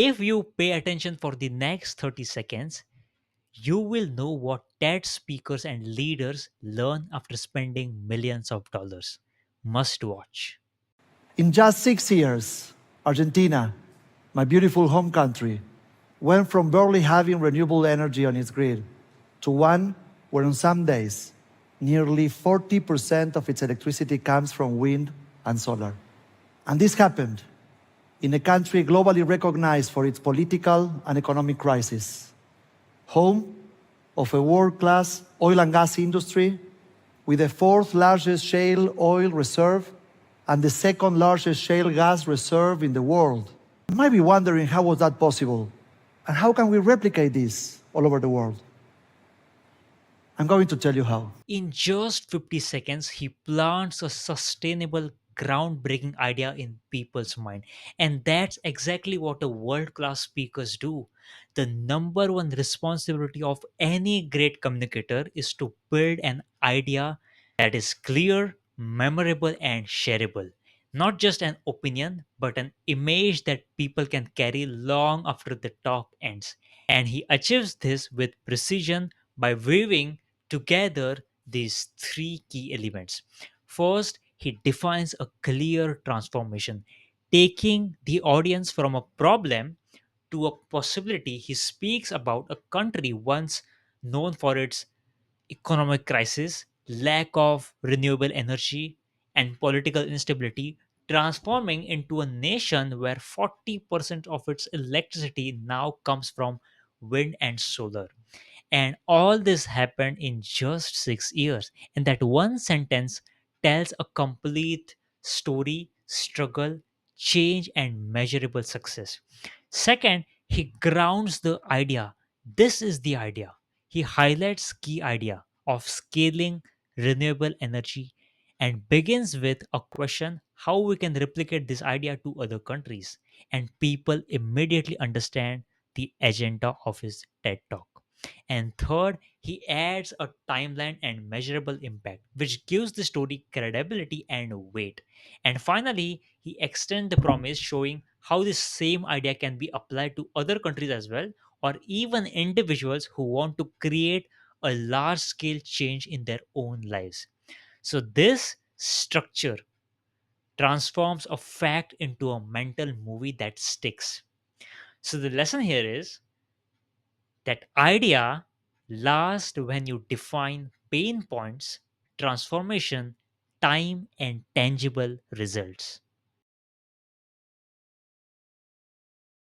If you pay attention for the next 30 seconds, you will know what TED speakers and leaders learn after spending millions of dollars. Must watch. In just 6 years, Argentina, my beautiful home country, went from barely having renewable energy on its grid to one where on some days, nearly 40% of its electricity comes from wind and solar. And this happened in a country globally recognized for its political and economic crisis, home of a world-class oil and gas industry with the fourth largest shale oil reserve and the second largest shale gas reserve in the world. You might be wondering how was that possible and how can we replicate this all over the world? I'm going to tell you how. In just 50 seconds, he plants a sustainable, groundbreaking idea in people's mind. And that's exactly what a world class speakers do. The number one responsibility of any great communicator is to build an idea that is clear, memorable, and shareable. Not just an opinion, but an image that people can carry long after the talk ends. And he achieves this with precision by weaving together these three key elements. First, he defines a clear transformation, taking the audience from a problem to a possibility. He speaks about a country once known for its economic crisis, lack of renewable energy, and political instability, transforming into a nation where 40% of its electricity now comes from wind and solar. And all this happened in just 6 years. And that one sentence tells a complete story, struggle, change, and measurable success. Second, he grounds the idea. This is the idea. He highlights key idea of scaling renewable energy and begins with a question how we can replicate this idea to other countries. And people immediately understand the agenda of his TED talk. And third, he adds a timeline and measurable impact, which gives the story credibility and weight. And finally, he extends the promise, showing how this same idea can be applied to other countries as well, or even individuals who want to create a large scale change in their own lives. So, this structure transforms a fact into a mental movie that sticks. So, the lesson here is that idea lasts when you define pain points, transformation, time, and tangible results.